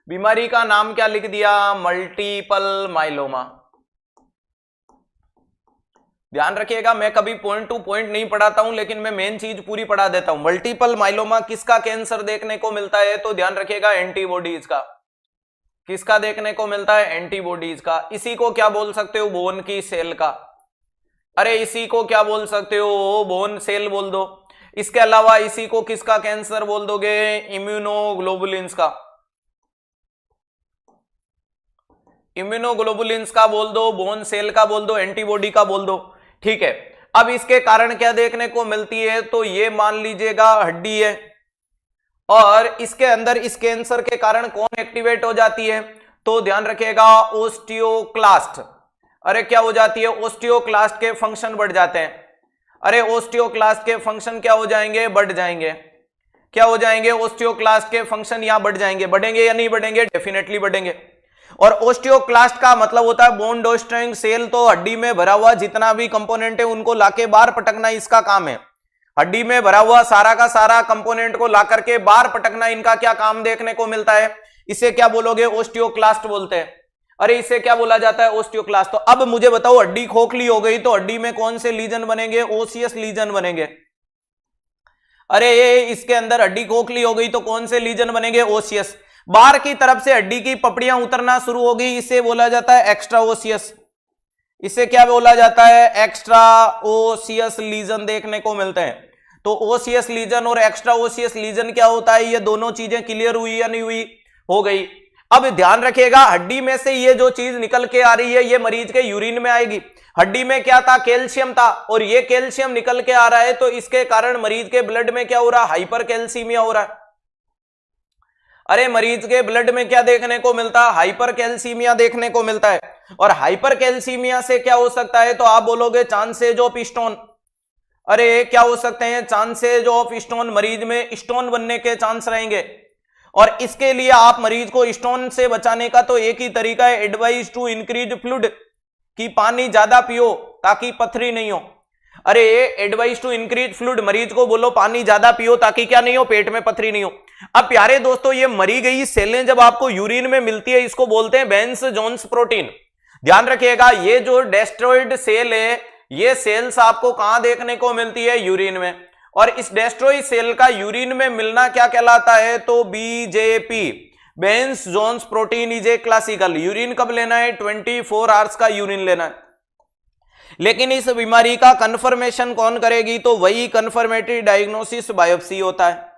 बीमारी का नाम क्या लिख दिया? Multiple myeloma. ध्यान रखिएगा, मैं कभी पॉइंट टू पॉइंट नहीं पढ़ाता हूं, लेकिन मैं मेन चीज पूरी पढ़ा देता हूं। मल्टीपल माइलोमा किसका कैंसर देखने को मिलता है? तो ध्यान रखिएगा, एंटीबॉडीज का। किसका देखने को मिलता है? एंटीबॉडीज का। इसी को क्या बोल सकते हो? बोन की सेल का। अरे इसी को क्या बोल सकते हो? बोन सेल बोल दो। इसके अलावा इसी को किसका कैंसर बोल दोगे? इम्यूनोग्लोबुलिन्स का। इम्यूनोग्लोबुलिन्स का बोल दो, बोन सेल का बोल दो, एंटीबॉडी का बोल दो। ठीक है, अब इसके कारण क्या देखने को मिलती है? तो ये मान लीजिएगा हड्डी है, और इसके अंदर इस कैंसर के कारण कौन एक्टिवेट हो जाती है? तो ध्यान रखिएगा, ओस्टियोक्लास्ट। अरे क्या हो जाती है? ओस्टियोक्लास्ट के फंक्शन बढ़ जाते हैं। अरे ओस्टियोक्लास्ट के फंक्शन क्या हो जाएंगे? बढ़ जाएंगे। क्या हो जाएंगे? ओस्टियोक्लास्ट के फंक्शन यहां बढ़ जाएंगे। बढ़ेंगे या नहीं बढ़ेंगे? डेफिनेटली बढ़ेंगे। और ओस्टियोक्लास्ट का मतलब होता है बोन डिस्ट्रॉइंग सेल। तो हड्डी में भरा हुआ जितना भी कंपोनेंट है उनको लाके बाहर पटकना इसका काम है। हड्डी में भरा हुआ सारा का सारा कंपोनेंट को ला करके बाहर पटकना इनका क्या काम देखने को मिलता है? इसे क्या बोलोगे? ओस्टियोक्लास्ट बोलते हैं। अरे इसे क्या बोला जाता है? ओस्टियोक्लास्ट। तो अब मुझे बताओ, हड्डी खोखली हो गई तो हड्डी में कौन से लीजन बनेंगे? ओसियस लीजन बनेंगे। अरे इसके अंदर हड्डी खोखली हो गई तो कौन से लीजन बनेंगे? ओसियस। बाहर की तरफ से हड्डी की पपड़ियां उतरना शुरू हो गई, इसे बोला जाता है एक्स्ट्रा ओसियस। इसे क्या बोला जाता है? एक्स्ट्रा ओसियस लीजन देखने को मिलते हैं। तो ओसियस लीजन और एक्स्ट्रा ओसियस लीजन क्या होता है? ये दोनों चीजें क्लियर हुई या नहीं हुई? हो गई। अब ध्यान रखिएगा, हड्डी में से ये जो चीज निकल के आ रही है ये मरीज के यूरिन में आएगी। हड्डी में क्या था? कैल्शियम था, और ये कैल्शियम निकल के आ रहा है, तो इसके कारण मरीज के ब्लड में क्या हो रहा है? हाइपर कैल्सीमिया हो रहा है। अरे मरीज के ब्लड में क्या देखने को मिलता है? हाइपर कैल्सीमिया देखने को मिलता है। और हाइपर कैल्सीमिया से क्या हो सकता है? तो आप बोलोगे चांसेज ऑफ स्टोन। अरे क्या हो सकते हैं? Chances of stone. मरीज में स्टोन बनने के चांस रहेंगे, और इसके लिए आप मरीज को स्टोन से बचाने का तो एक ही तरीका है, एडवाइज टू इंक्रीज फ्लूइड, कि पानी ज्यादा पियो ताकि पथरी नहीं हो। अरे एडवाइज टू इंक्रीज फ्लूइड, मरीज को बोलो पानी ज्यादा पियो ताकि क्या नहीं हो? पेट में पथरी नहीं हो। अब प्यारे दोस्तों, ये मरी गई सेलें जब आपको यूरिन में मिलती है, इसको बोलते हैं बेंस जोन्स प्रोटीन। ध्यान रखिएगा, ये जो डेस्ट्रॉइड सेल है, ये सेल्स आपको कहां देखने को मिलती है? यूरिन में। और इस डेस्ट्रॉइड सेल का यूरिन में मिलना क्या कहलाता है? तो BJP, Bence Jones protein is a classical. Urine कब लेना है? 24 आवर्स का यूरिन लेना है। लेकिन इस बीमारी का कंफर्मेशन कौन करेगी? तो वही कंफर्मेटरी डायग्नोसिस बायोप्सी होता है।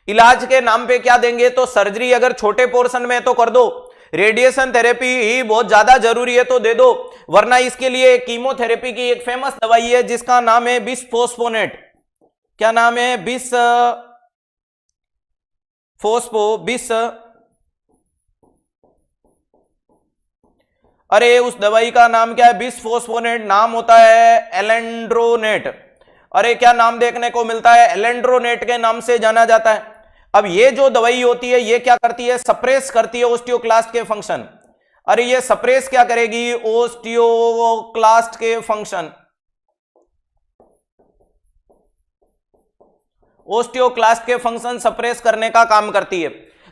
इलाज के नाम पे क्या देंगे? तो सर्जरी अगर छोटे पोर्शन में तो कर दो, रेडिएशन थेरेपी ही बहुत ज्यादा जरूरी है तो दे दो, वरना इसके लिए कीमोथेरेपी की एक फेमस दवाई है जिसका नाम है बिसफोस्फोनेट। क्या नाम है? बिस अरे उस दवाई का नाम क्या है? बिसफोस्फोनेट। नाम होता है एलेंड्रोनेट। अरे क्या नाम देखने को मिलता है? एलेंड्रोनेट के नाम से जाना जाता है। अब ये जो दवाई होती है ये क्या करती है? सप्रेस करती है ओस्टियोक्लास्ट के फंक्शन। अरे ये सप्रेस क्या करेगी? ओस्टियोक्लास्ट के फंक्शन। ओस्टियोक्लास्ट के फंक्शन सप्रेस करने का काम करती है,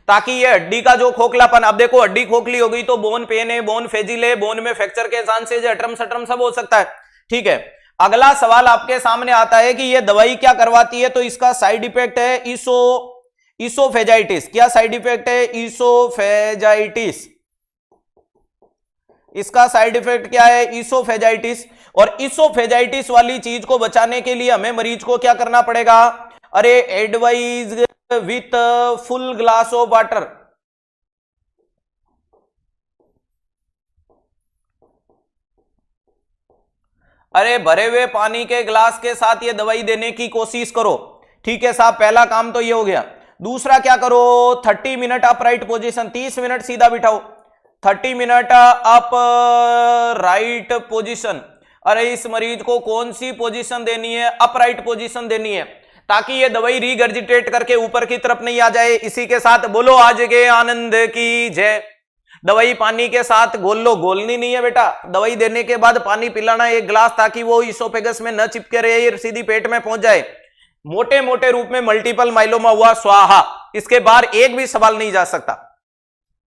ताकि ये हड्डी का जो खोखलापन, अब देखो हड्डी खोखली हो गई तो बोन पेन है, बोन फेजिल है, बोन में फ्रैक्चर के चांसेस है, अटरम सटरम सब हो सकता है। ठीक है, अगला सवाल आपके सामने आता है कि ये दवाई क्या करवाती है? तो इसका साइड इफेक्ट है ईसोफेजाइटिस। क्या साइड इफेक्ट है? ईसोफेजाइटिस। इसका साइड इफेक्ट क्या है? ईसोफेजाइटिस। और ईसोफेजाइटिस वाली चीज को बचाने के लिए हमें मरीज को क्या करना पड़ेगा? अरे advise with full glass of water. अरे भरे हुए पानी के ग्लास के साथ ये दवाई देने की कोशिश करो। ठीक है साहब, पहला काम तो ये हो गया। दूसरा क्या करो? 30 मिनट अपराइट पोजीशन, 30 मिनट सीधा बिठाओ, 30 मिनट अप राइट पोजीशन। अरे इस मरीज को कौन सी पोजीशन देनी है? अपराइट पोजीशन देनी है, ताकि ये दवाई रीगर्जिटेट करके ऊपर की तरफ नहीं आ जाए। इसी के साथ बोलो आज के आनंद की जय। दवाई पानी के साथ घोल लो, घोलनी नहीं है बेटा, दवाई देने के बाद पानी पिलाना एक गिलास, ताकि वो इसोफेगस में न चिपके रहे, ये सीधी पेट में पहुंच जाए। मोटे मोटे रूप में मल्टीपल माइलोमा हुआ, स्वाहा। इसके बाहर एक भी सवाल नहीं जा सकता।